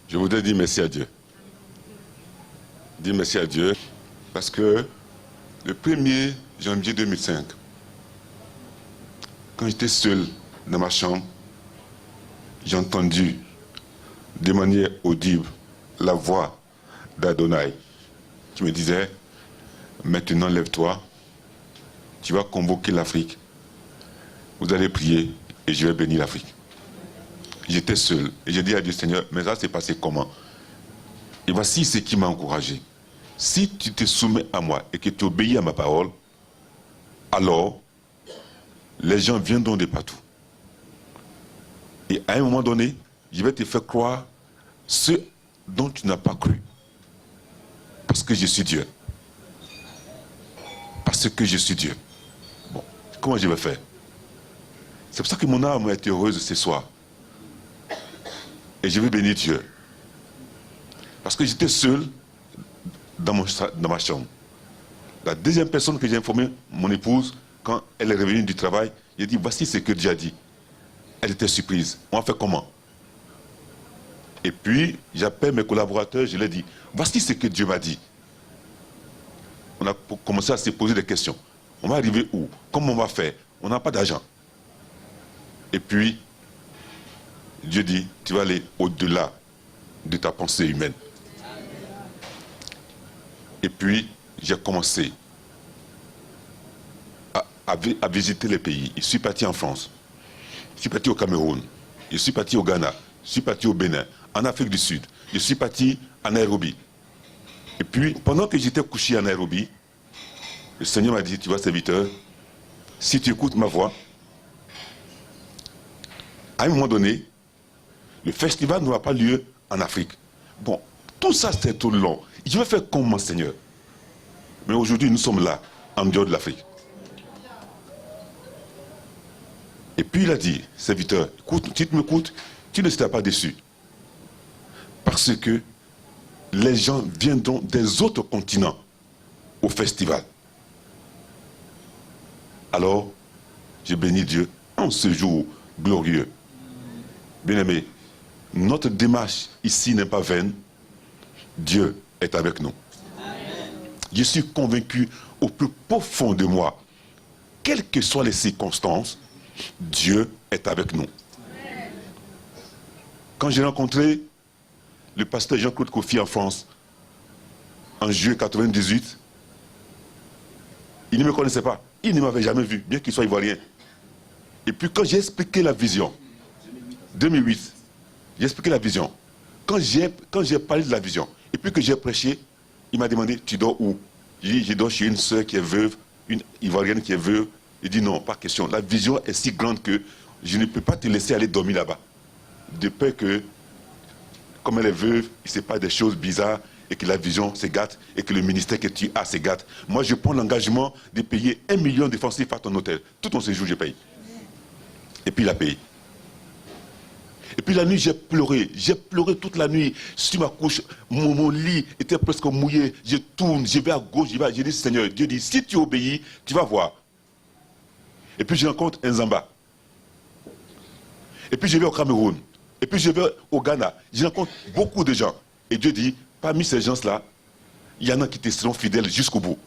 Je voudrais dire merci à Dieu. Dire merci à Dieu parce que le 1er janvier 2005, quand j'étais seul dans ma chambre, j'ai entendu de manière audible la voix d'Adonai qui me disait « Maintenant lève-toi, tu vas convoquer l'Afrique, vous allez prier et je vais bénir l'Afrique. » J'étais seul et j'ai dit à Dieu, Seigneur, mais ça s'est passé comment? Et voici ce qui m'a encouragé. Si tu te soumets à moi et que tu obéis à ma parole, alors les gens viendront de partout. Et à un moment donné, je vais te faire croire ce dont tu n'as pas cru. Parce que je suis Dieu. Parce que je suis Dieu. Bon, comment je vais faire? C'est pour ça que mon âme est heureuse ce soir. Et je vais bénir Dieu. Parce que j'étais seul dans ma chambre. La deuxième personne que j'ai informée, mon épouse, quand elle est revenue du travail, j'ai dit, voici ce que Dieu a dit. Elle était surprise. On a fait comment? Et puis, j'appelle mes collaborateurs, je leur dis, voici ce que Dieu m'a dit. On a commencé à se poser des questions. On va arriver où? Comment on va faire? On n'a pas d'argent. Et puis, Dieu dit, tu vas aller au-delà de ta pensée humaine. Et puis, j'ai commencé à visiter les pays. Je suis parti en France, je suis parti au Cameroun, je suis parti au Ghana, je suis parti au Bénin, en Afrique du Sud, je suis parti à Nairobi. Et puis, pendant que j'étais couché à Nairobi, le Seigneur m'a dit, tu vois, serviteur, si tu écoutes ma voix, à un moment donné, le festival n'aura pas lieu en Afrique. Bon, tout ça c'est trop long. Je vais faire comment, Seigneur? Mais aujourd'hui, nous sommes là, en dehors de l'Afrique. Et puis il a dit, serviteur, écoute, si tu m'écoutes, tu ne seras pas déçu. Parce que les gens viendront des autres continents au festival. Alors, je bénis Dieu en ce jour glorieux. Bien-aimés, notre démarche ici n'est pas vaine. Dieu est avec nous. Je suis convaincu au plus profond de moi, quelles que soient les circonstances, Dieu est avec nous. Quand j'ai rencontré le pasteur Jean-Claude Kofi en France, en juillet 98, il ne me connaissait pas. Il ne m'avait jamais vu, bien qu'il soit ivoirien. Et puis quand j'ai expliqué la vision, 2008, j'ai expliqué la vision. Quand j'ai parlé de la vision, et puis que j'ai prêché, il m'a demandé, tu dors où? J'ai dit, je dors chez une sœur qui est veuve, une ivoirienne qui est veuve. Il dit, non, pas question. La vision est si grande que je ne peux pas te laisser aller dormir là-bas. De peur que, comme elle est veuve, il ne sait pas des choses bizarres, et que la vision se gâte, et que le ministère que tu as se gâte. Moi, je prends l'engagement de payer 1 million de francs CFA à ton hôtel. Tout ton séjour, je paye. Et puis il a payé. Et puis la nuit, j'ai pleuré toute la nuit sur ma couche. Mon lit était presque mouillé. Je tourne, je vais à gauche, je vais. J'ai dit, Seigneur, Dieu dit, si tu obéis, tu vas voir. Et puis je rencontre un Zamba. Et puis je vais au Cameroun. Et puis je vais au Ghana. Je rencontre beaucoup de gens. Et Dieu dit, parmi ces gens-là, il y en a qui te seront fidèles jusqu'au bout.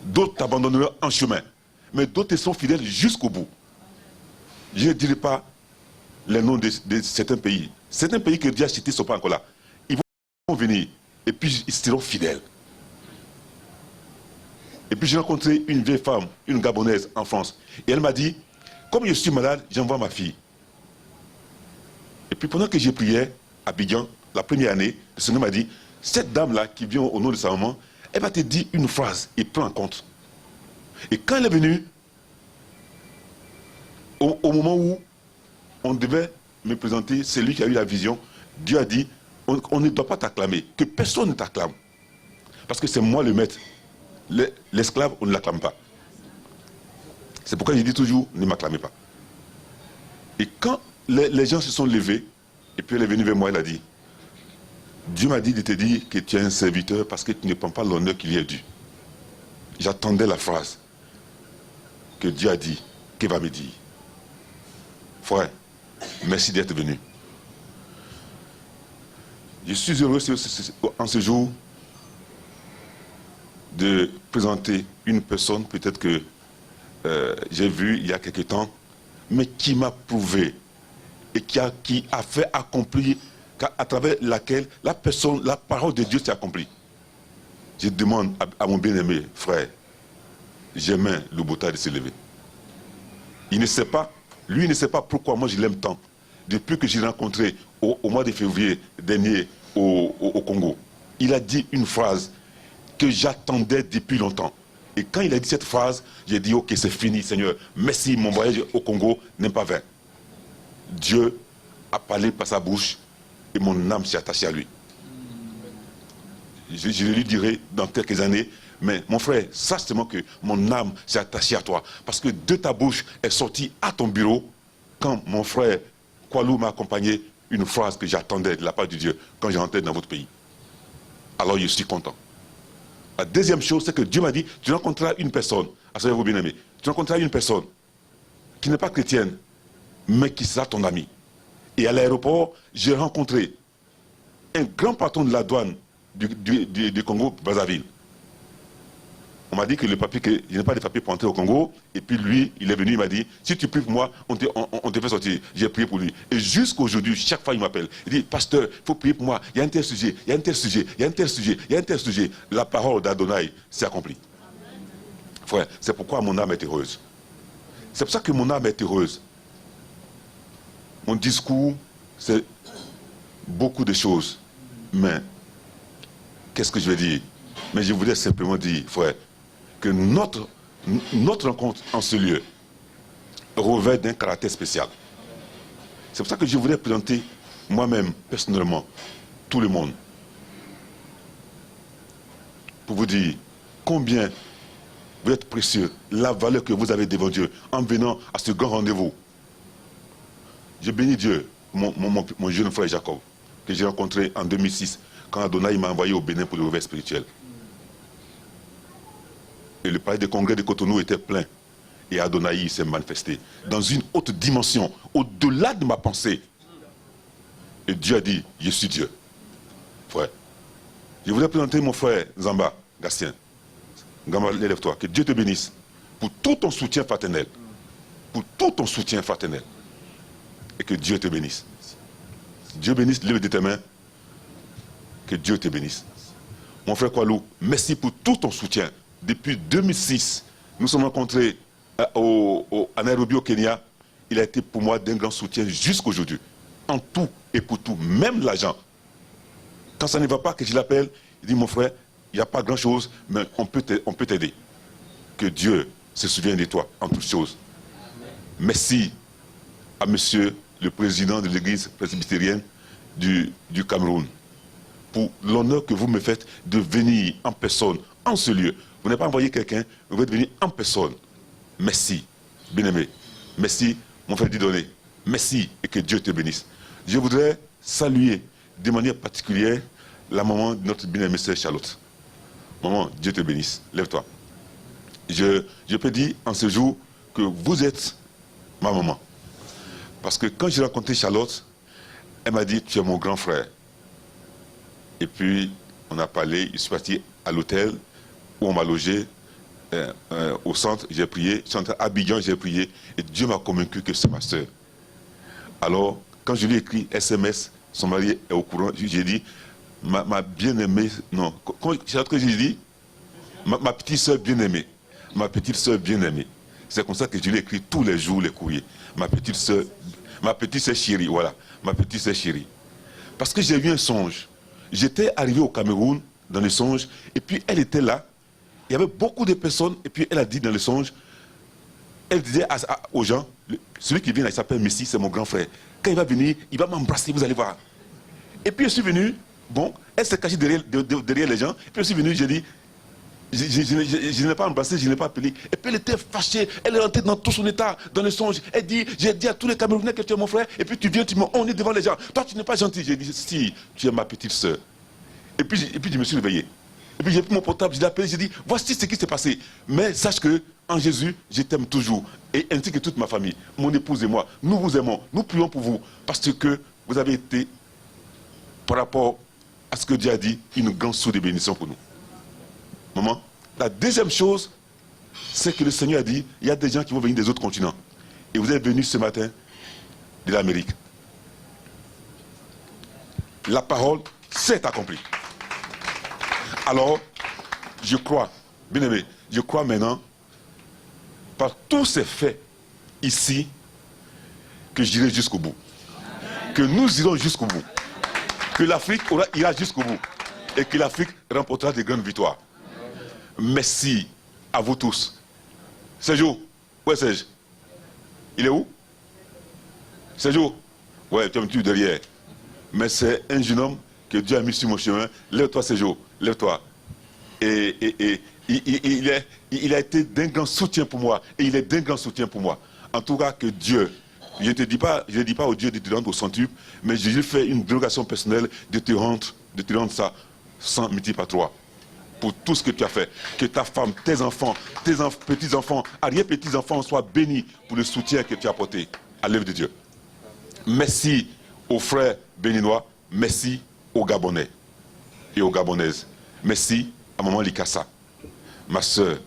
D'autres t'abandonneront en chemin. Mais d'autres te seront fidèles jusqu'au bout. Je ne dirai pas les noms de certains pays. Certains pays que Dieu a cités ne sont pas encore là. Ils vont venir et puis ils seront fidèles. Et puis j'ai rencontré une vieille femme, une Gabonaise en France. Et elle m'a dit, comme je suis malade, j'envoie ma fille. Et puis pendant que j'ai prié à Abidjan, la première année, le Seigneur m'a dit, cette dame-là qui vient au nom de sa maman, elle va te dire une phrase et prends en compte. Et quand elle est venue, au moment où on devait me présenter, c'est lui qui a eu la vision, Dieu a dit, on ne doit pas t'acclamer, que personne ne t'acclame. Parce que c'est moi le maître. L'esclave, on ne l'acclame pas. C'est pourquoi je dis toujours, ne m'acclamez pas. Et quand les gens se sont levés, et puis elle est venue vers moi, elle a dit, Dieu m'a dit de te dire que tu es un serviteur parce que tu ne prends pas l'honneur qu'il y a dû. J'attendais la phrase que Dieu a dit, qu'il va me dire. Frère, merci d'être venu. Je suis heureux en ce jour de présenter une personne, peut-être que j'ai vu il y a quelque temps, mais qui m'a prouvé et qui a fait accomplir, à travers laquelle la parole de Dieu s'est accomplie. Je demande à mon bien-aimé frère Germain Lobota de se lever. Il ne sait pas, lui ne sait pas pourquoi moi je l'aime tant. Depuis que je l'ai rencontré au mois de février dernier au Congo, il a dit une phrase que j'attendais depuis longtemps. Et quand il a dit cette phrase, j'ai dit ok, c'est fini Seigneur, merci, mon voyage au Congo n'est pas vain. Dieu a parlé par sa bouche et mon âme s'est attachée à lui. Je lui dirai dans quelques années, mais mon frère, sache seulement que mon âme s'est attachée à toi. Parce que de ta bouche est sortie à ton bureau, quand mon frère Kwalou m'a accompagné, une phrase que j'attendais de la part de Dieu quand j'ai rentré dans votre pays. Alors je suis content. La deuxième chose, c'est que Dieu m'a dit, tu rencontreras une personne, asseyez-vous bien aimé, tu rencontreras une personne qui n'est pas chrétienne, mais qui sera ton ami. Et à l'aéroport, j'ai rencontré un grand patron de la douane du Congo, Brazzaville. On m'a dit que je n'ai pas de papier pour entrer au Congo. Et puis lui, il est venu, il m'a dit, si tu pries pour moi, on te fait sortir. J'ai prié pour lui. Et jusqu'aujourd'hui, chaque fois il m'appelle. Il dit, pasteur, il faut prier pour moi. Il y a un tel sujet, il y a un tel sujet, il y a un tel sujet, il y a un tel sujet. La parole d'Adonai s'est accomplie. Frère, c'est pourquoi mon âme est heureuse. C'est pour ça que mon âme est heureuse. Mon discours, c'est beaucoup de choses. Mais, qu'est-ce que je vais dire? Mais je voudrais simplement dire, frère, que notre rencontre en ce lieu revêt d'un caractère spécial. C'est pour ça que je voudrais présenter moi-même, personnellement, tout le monde. Pour vous dire combien vous êtes précieux, la valeur que vous avez devant Dieu en venant à ce grand rendez-vous. Je bénis Dieu, mon jeune frère Jacob, que j'ai rencontré en 2006, quand Adonai m'a envoyé au Bénin pour le réveil spirituel. Et le palais des congrès de Cotonou était plein. Et Adonai s'est manifesté dans une autre dimension, au-delà de ma pensée. Et Dieu a dit, je suis Dieu. Frère, je voudrais présenter mon frère Zamba Gastien. Zamba, lève-toi. Que Dieu te bénisse pour tout ton soutien fraternel. Pour tout ton soutien fraternel. Et que Dieu te bénisse. Dieu bénisse, lève de tes mains. Que Dieu te bénisse. Mon frère Kwalou, merci pour tout ton soutien. Depuis 2006, nous sommes rencontrés à Nairobi au Kenya. Il a été pour moi d'un grand soutien jusqu'aujourd'hui. En tout et pour tout, même l'argent. Quand ça ne va pas, que je l'appelle, il dit mon frère, il n'y a pas grand chose, mais on peut t'aider. Que Dieu se souvienne de toi en toutes choses. Merci à monsieur le président de l'église presbytérienne du Cameroun pour l'honneur que vous me faites de venir en personne, en ce lieu. Vous n'avez pas envoyé quelqu'un, vous êtes venu en personne. Merci, bien-aimé. Merci, mon frère Didonné. Merci et que Dieu te bénisse. Je voudrais saluer de manière particulière la maman de notre bien-aimée sœur Charlotte. Maman, Dieu te bénisse. Lève-toi. Je peux dire en ce jour que vous êtes ma maman. Parce que quand j'ai rencontré Charlotte, elle m'a dit, tu es mon grand frère. Et puis, on a parlé, je suis parti à l'hôtel où on m'a logé, au centre, j'ai prié, centre Abidjan, j'ai prié, et Dieu m'a convaincu que c'est ma soeur. Alors, quand je lui ai écrit SMS, son mari est au courant, j'ai dit, ma bien-aimée, non, c'est ce que j'ai dit, ma petite soeur bien-aimée, ma petite soeur bien-aimée. C'est comme ça que je lui ai écrit tous les jours les courriers. Ma petite soeur chérie, voilà, ma petite soeur chérie. Parce que j'ai eu un songe. J'étais arrivé au Cameroun dans le songe, et puis elle était là. Il y avait beaucoup de personnes, et puis elle a dit dans le songe, elle disait aux gens, celui qui vient là, il s'appelle Messi, c'est mon grand frère. Quand il va venir, il va m'embrasser, vous allez voir. Et puis je suis venu, bon, elle s'est cachée derrière les gens, et puis je suis venu, j'ai dit, je ne l'ai pas embrassé, je ne l'ai pas appelé. Et puis elle était fâchée, elle est rentrée dans tout son état, dans le songe. Elle dit, j'ai dit à tous les Camerounais que tu es mon frère, et puis tu viens, tu me honnes devant les gens. Toi, tu n'es pas gentil. J'ai dit, si, tu es ma petite soeur. Et puis je me suis réveillé. Et puis j'ai pris mon portable, je l'ai appelé, j'ai dit, voici ce qui s'est passé. Mais sache que, en Jésus, je t'aime toujours. Et ainsi que toute ma famille, mon épouse et moi, nous vous aimons, nous prions pour vous. Parce que vous avez été, par rapport à ce que Dieu a dit, une grande source de bénédiction pour nous. Maman, la deuxième chose, c'est que le Seigneur a dit, il y a des gens qui vont venir des autres continents. Et vous êtes venus ce matin de l'Amérique. La parole s'est accomplie. Alors, je crois, bien aimé, je crois maintenant, par tous ces faits ici, que j'irai jusqu'au bout. Que nous irons jusqu'au bout. Que l'Afrique ira jusqu'au bout. Et que l'Afrique remportera de grandes victoires. Merci à vous tous. Sergio, où est Serge? Il est où? Sergio? Ouais, tu es un petit derrière. Mais c'est un jeune homme que Dieu a mis sur mon chemin. Lève-toi, Sergio, lève-toi. Et il a été d'un grand soutien pour moi. Et il est d'un grand soutien pour moi. En tout cas, que Dieu, je ne dis pas au Dieu de te rendre au centuple, mais je lui fais une délégation personnelle de te rendre ça 100 multiplié par 3. Pour tout ce que tu as fait. Que ta femme, tes enfants, petits-enfants, arrière-petits-enfants soient bénis pour le soutien que tu as apporté à l'œuvre de Dieu. Merci aux frères béninois, merci aux Gabonais et aux Gabonaises. Merci à maman Likassa, ma soeur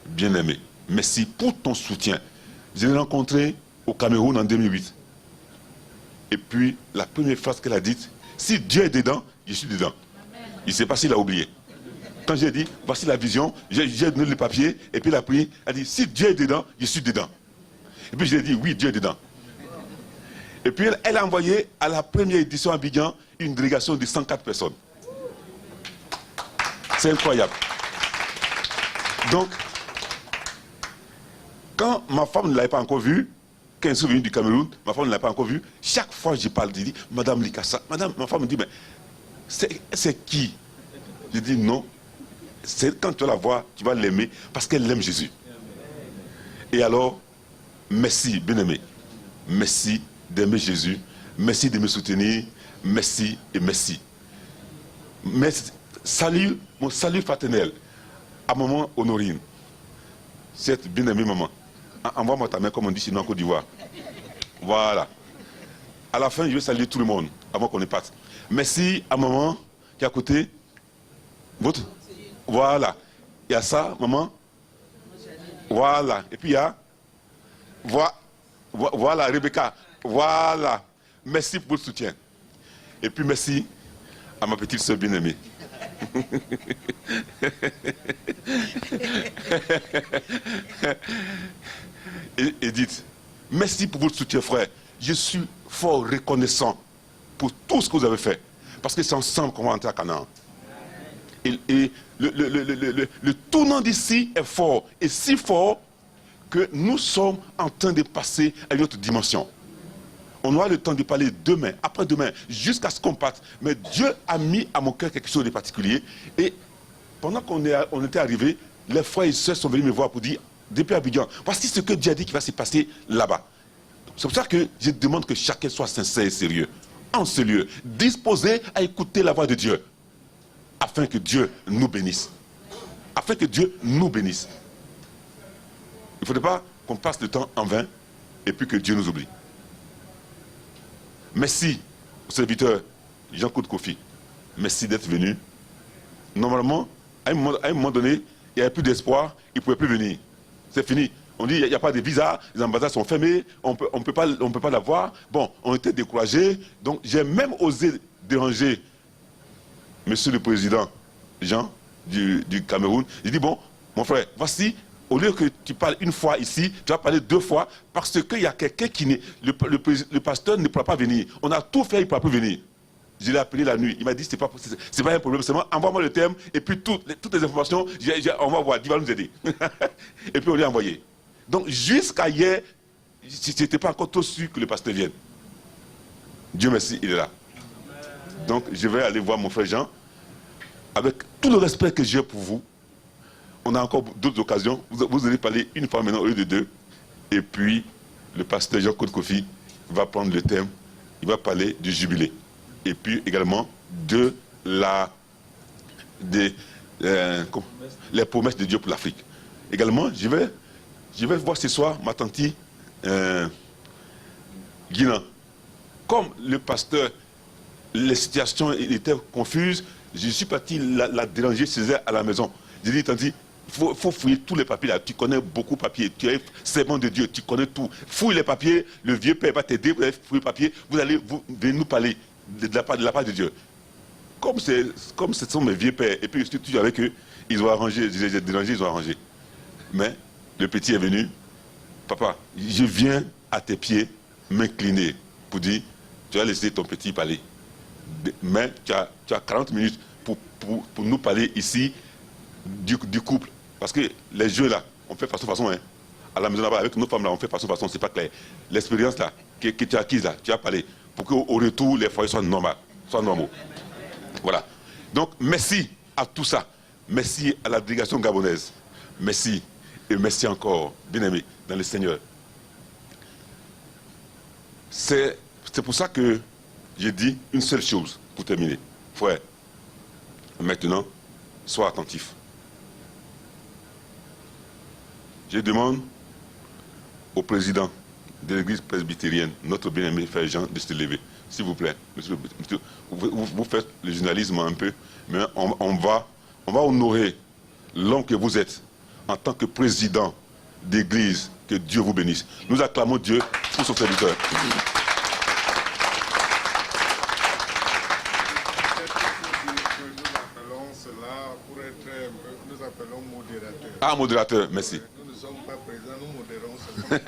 bien-aimée. Merci pour ton soutien. Je l'ai rencontrée au Cameroun en 2008. Et puis, la première phrase qu'elle a dite, si Dieu est dedans, je suis dedans. Il ne sait pas s'il a oublié. Quand j'ai dit, voici la vision, j'ai donné le papier, et puis elle a pris, elle a dit, si Dieu est dedans, je suis dedans. Et puis j'ai dit, oui, Dieu est dedans. Et puis elle a envoyé à la première édition à Abidjan une délégation de 104 personnes. C'est incroyable. Donc, quand ma femme ne l'avait pas encore vue, quand elle est venue du Cameroun, ma femme ne l'avait pas encore vue, chaque fois que je parle, je dis, Madame Likassa, Madame, ma femme me dit, mais c'est qui? Je dis non. C'est quand tu vas la voir, tu vas l'aimer parce qu'elle aime Jésus. Et alors, merci, bien-aimé. Merci d'aimer Jésus. Merci de me soutenir. Merci et merci. Mais salut, mon salut fraternel à maman Honorine. Cette bien-aimée maman. Envoie-moi ta main comme on dit chez nous en Côte d'Ivoire. Voilà. À la fin, je vais saluer tout le monde avant qu'on ne parte. Merci à maman qui est à côté. Votre? Voilà. Il y a ça, maman. Voilà. Et puis il y a. Voilà, Rebecca. Voilà. Merci pour le soutien. Et puis merci à ma petite soeur bien-aimée. Edith, merci pour votre soutien, frère. Je suis fort reconnaissant pour tout ce que vous avez fait. Parce que c'est ensemble qu'on va entrer à Canaan. Et le tournant d'ici est fort. Et si fort que nous sommes en train de passer à une autre dimension. On aura le temps de parler demain, après-demain, jusqu'à ce qu'on parte. Mais Dieu a mis à mon cœur quelque chose de particulier. Et pendant qu'on était arrivé, les frères et sœurs sont venus me voir pour dire, depuis Abidjan, voici ce que Dieu a dit qui va se passer là-bas. C'est pour ça que je demande que chacun soit sincère et sérieux, en ce lieu, disposé à écouter la voix de Dieu, afin que Dieu nous bénisse. Afin que Dieu nous bénisse. Il ne faudrait pas qu'on passe le temps en vain et puis que Dieu nous oublie. Merci au serviteur Jean-Claude Kofi. Merci d'être venu. Normalement, à un moment donné, il n'y avait plus d'espoir, il ne pouvait plus venir. C'est fini. On dit qu'il n'y a pas de visa, les ambassades sont fermées, on ne peut pas l'avoir. Bon, on était découragés. Donc j'ai même osé déranger Monsieur le Président Jean du Cameroun. J'ai dit, bon, mon frère, voici, au lieu que tu parles une fois ici, tu vas parler 2 fois, parce qu'il y a quelqu'un qui n'est... Le pasteur ne pourra pas venir. On a tout fait, il ne pourra plus venir. Je l'ai appelé la nuit. Il m'a dit, c'est pas un problème, seulement envoie-moi le thème, et puis toutes les informations, on va voir, Dieu va nous aider. Et puis on l'a envoyé. Donc jusqu'à hier, je n'étais pas encore trop sûr que le pasteur vienne. Dieu merci, il est là. Donc je vais aller voir mon frère Jean. Avec tout le respect que j'ai pour vous, on a encore d'autres occasions. Vous allez parler une fois maintenant au lieu de 2. Et puis, le pasteur Jean-Claude Kofi va prendre le thème. Il va parler du jubilé. Et puis également les promesses de Dieu pour l'Afrique. Également, je vais voir ce soir ma tante Guinan. Comme le pasteur, les situations étaient confuses, Je suis parti la déranger chez elle à la maison. J'ai dit, Tanti, il faut fouiller tous les papiers là. Tu connais beaucoup de papiers. Tu es servant de Dieu. Tu connais tout. Fouille les papiers. Le vieux père va t'aider. Vous allez fouiller les papiers. Vous allez venir nous parler de la part de Dieu. Comme ce sont mes vieux pères, et puis je suis toujours avec eux, ils ont arrangé, j'ai dérangé, ils ont arrangé. Mais le petit est venu, papa, je viens à tes pieds m'incliner pour dire, tu as laissé ton petit parler. Mais tu as 40 minutes pour nous parler ici du couple. Parce que les jeux là, on fait façon, hein. À la maison là-bas, avec nos femmes là, on fait façon, c'est pas clair. L'expérience là, que tu as acquise là, tu as parlé, pour qu'au retour, les foyers soient normaux. Voilà. Donc, merci à tout ça. Merci à la délégation gabonaise. Merci. Et merci encore, bien-aimés, dans le Seigneur. C'est pour ça que j'ai dit une seule chose pour terminer. Frère, maintenant, sois attentif. Je demande au président de l'église presbytérienne, notre bien-aimé frère Jean, de se lever. S'il vous plaît, monsieur, vous faites le journalisme un peu, mais on va honorer l'homme que vous êtes en tant que président d'église. Que Dieu vous bénisse. Nous acclamons Dieu pour son serviteur. Nous appelons modérateur. Ah, modérateur, merci. Nous ne sommes pas présents, nous modérons seulement.